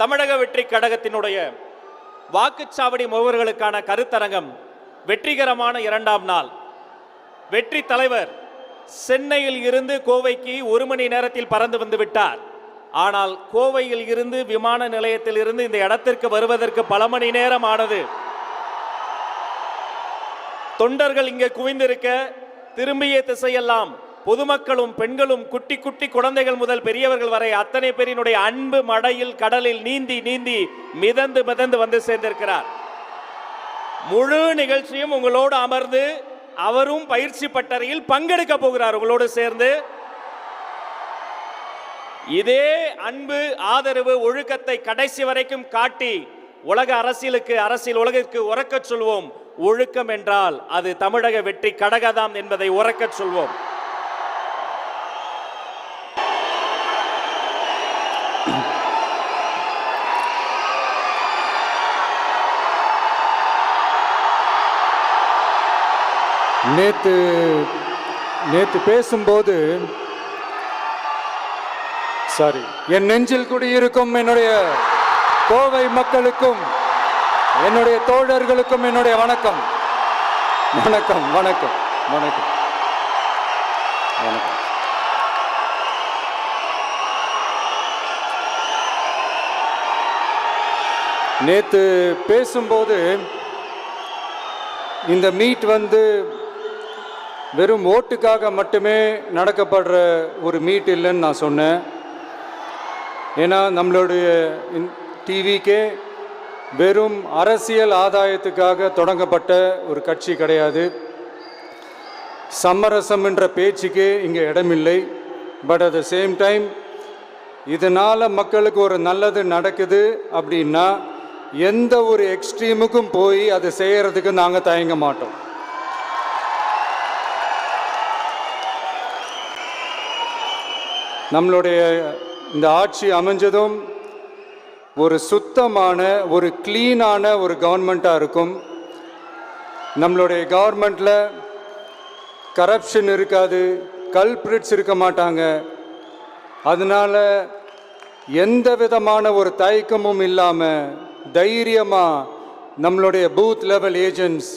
தமிழக வெற்றி கழகத்தினுடைய வாக்குச்சாவடி முகவர்களுக்கான கருத்தரங்கம் வெற்றிகரமான 2ஆம் நாள். வெற்றி தலைவர் சென்னையில் இருந்து கோவைக்கு 1 மணி நேரத்தில் பறந்து வந்து விட்டார். ஆனால் கோவையில் இருந்து விமான நிலையத்தில் இருந்து இந்த இடத்திற்கு வருவதற்கு பல மணி நேரம் ஆனது. தொண்டர்கள் இங்கே குவிந்திருக்க திரும்பிய திசையெல்லாம் பொதுமக்களும் பெண்களும் குட்டி குட்டி குழந்தைகள் முதல் பெரியவர்கள் வரை அத்தனை பேரினுடைய அன்பு மடையில் கடலில் நீந்தி நீந்தி மிதந்து மிதந்து வந்து சேர்ந்திருக்கிறார். முழு நிகழ்ச்சியும் உங்களோடு அமர்ந்து அவரும் பயிற்சி பட்டறையில் பங்கெடுக்க போகிறார். உங்களோடு சேர்ந்து இதே அன்பு ஆதரவு ஒழுக்கத்தை கடைசி வரைக்கும் காட்டி உலக அரசியலுக்கு அரசியல் உலகிற்கு உறக்கச் சொல்வோம். ஒழுக்கம் என்றால் அது தமிழக வெற்றி கழகம்தான் என்பதை உறக்கச் சொல்வோம். நேத்து பேசும்போது என் நெஞ்சில் குடியிருக்கும் என்னுடைய கோவை மக்களுக்கும் என்னுடைய தோழர்களுக்கும் என்னுடைய வணக்கம் வணக்கம் வணக்கம் வணக்கம் வணக்கம். நேத்து பேசும்போது இந்த மீட் வெறும் ஓட்டுக்காக மட்டுமே நடக்கப்படுற ஒரு மீட் இல்லைன்னு நான் சொன்னேன். ஏன்னா நம்மளுடைய டிவிக்கே வெறும் அரசியல் ஆதாயத்துக்காக தொடங்கப்பட்ட ஒரு கட்சி கிடையாது. சமரசம் என்ற பேச்சுக்கு இங்கே இடமில்லை. But at the same time இதனால் மக்களுக்கு ஒரு நல்லது நடக்குது அப்படின்னா எந்த ஒரு எக்ஸ்ட்ரீமுக்கும் போய் அதை செய்கிறதுக்கு நாங்கள் தயங்க மாட்டோம். நம்மளுடைய இந்த ஆட்சி அமைஞ்சதும் ஒரு சுத்தமான ஒரு கிளீனான ஒரு கவர்மெண்ட்டாக இருக்கும். நம்மளுடைய கவர்மெண்ட்டில் கரப்ஷன் இருக்காது, கல்பிரிட்ஸ் இருக்க மாட்டாங்க. அதனால் எந்த விதமான ஒரு தயக்கமும் இல்லாமல் தைரியமாக நம்மளுடைய பூத் லெவல் ஏஜென்ட்ஸ்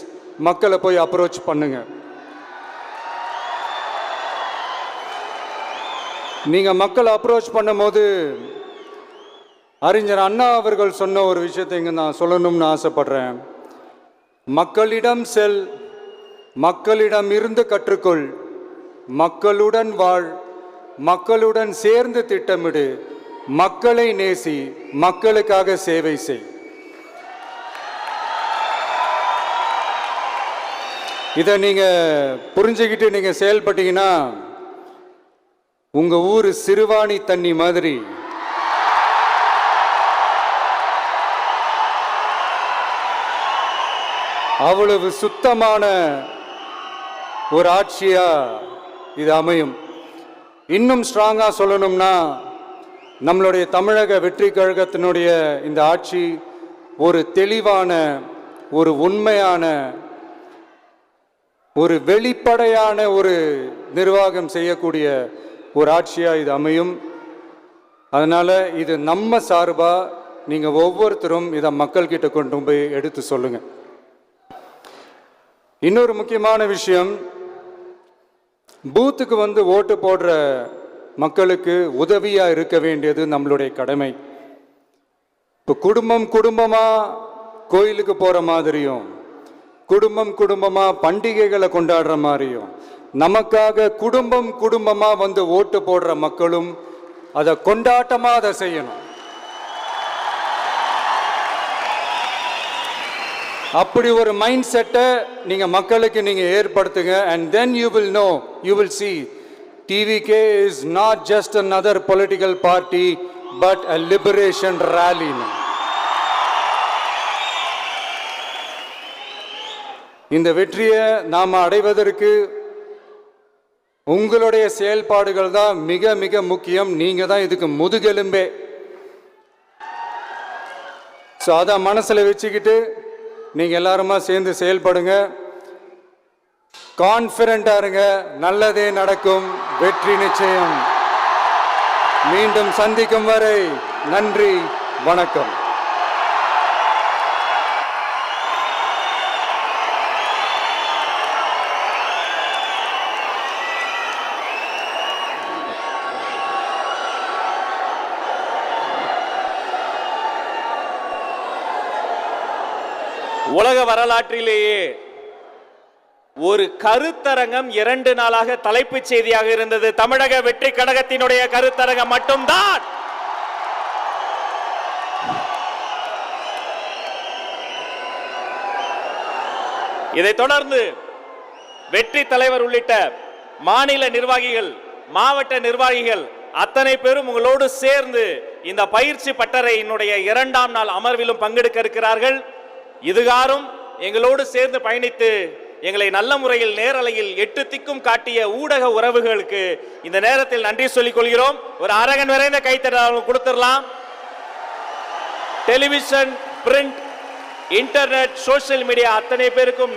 மக்களை போய் அப்ரோச் பண்ணுங்க. நீங்கள் மக்களை அப்ரோச் பண்ணும்போது அறிஞர் அண்ணா அவர்கள் சொன்ன ஒரு விஷயத்தை இங்கே நான் சொல்லணும்னு ஆசைப்படுறேன். மக்களிடம் செல், மக்களிடம் இருந்து கற்றுக்கொள், மக்களுடன் வாழ், மக்களுடன் சேர்ந்து திட்டமிடு, மக்களை நேசி, மக்களுக்காக சேவை செய். இதை நீங்கள் புரிஞ்சுக்கிட்டு நீங்கள் செயல்பட்டீங்கன்னா உங்கள் ஊர் சிறுவாணி தண்ணி மாதிரி அவ்வளவு சுத்தமான ஒரு ஆட்சியா இது அமையும். இன்னும் ஸ்ட்ராங்காக சொல்லணும்னா நம்மளுடைய தமிழக வெற்றி கழகத்தினுடைய இந்த ஆட்சி ஒரு தெளிவான, ஒரு உண்மையான, ஒரு வெளிப்படையான ஒரு நிர்வாகம் செய்யக்கூடிய ஒரு ஆட்சியாக இது அமையும். அதனால் இது நம்ம சார்பாக நீங்கள் ஒவ்வொருத்தரும் இதை மக்கள்கிட்ட கொண்டு போய் எடுத்து சொல்லுங்கள். இன்னொரு முக்கியமான விஷயம், பூத்துக்கு ஓட்டு போடுற மக்களுக்கு உதவியாக இருக்க வேண்டியது நம்மளுடைய கடமை. இப்போ குடும்பமாக கோயிலுக்கு போகிற மாதிரியும் குடும்பமாக பண்டிகைகளை கொண்டாடுற மாதிரியும் நமக்காக குடும்பமாக ஓட்டு போடுற மக்களும் அதை கொண்டாட்டமாக அதை செய்யணும். அப்படி ஒரு மைண்ட் செட்டை நீங்கள் மக்களுக்கு நீங்கள் ஏற்படுத்துங்க. And then you will see TVK is not just another political party but a liberation rally. இந்த வெற்றியை நாம் அடைவதற்கு உங்களுடைய செயல்பாடுகள் தான் மிக மிக முக்கியம். நீங்கள் தான் இதுக்கு முதுகெலும்பே. ஸோ அதை மனசில் வச்சுக்கிட்டு நீங்கள் எல்லாருமா சேர்ந்து செயல்படுங்க. கான்ஃபிடென்ட்டாக இருங்க, நல்லதே நடக்கும், வெற்றி நிச்சயம். மீண்டும் சந்திக்கும் வரை நன்றி, வணக்கம். உலக வரலாற்றிலேயே ஒரு கருத்தரங்கம் 2 நாளாக தலைப்புச் செய்தியாக இருந்தது. தமிழக வெற்றி கழகத்தினுடைய கருத்தரங்கம் மட்டும்தான். இதைத் தொடர்ந்து வெற்றி தலைவர் உள்ளிட்ட மாநில நிர்வாகிகள், மாவட்ட நிர்வாகிகள் அத்தனை பேரும் உங்களோடு சேர்ந்து இந்த பயிற்சி பட்டறையினுடைய 2ஆம் நாள் அமர்விலும் பங்கெடுக்க இருக்கிறார்கள். இதுகாரும் எங்களோடு சேர்ந்து பயணித்து எங்களை நல்ல முறையில் நேரலையில் 8 திக்கும் காட்டிய ஊடக உறவுகளுக்கு இந்த நேரத்தில் நன்றி சொல்லிக் கொள்கிறோம். ஒரு அரங்கன் நிறைந்த கைத்தட்டல் கொடுத்துடலாம். Television, print, internet, social media அத்தனை பேருக்கும்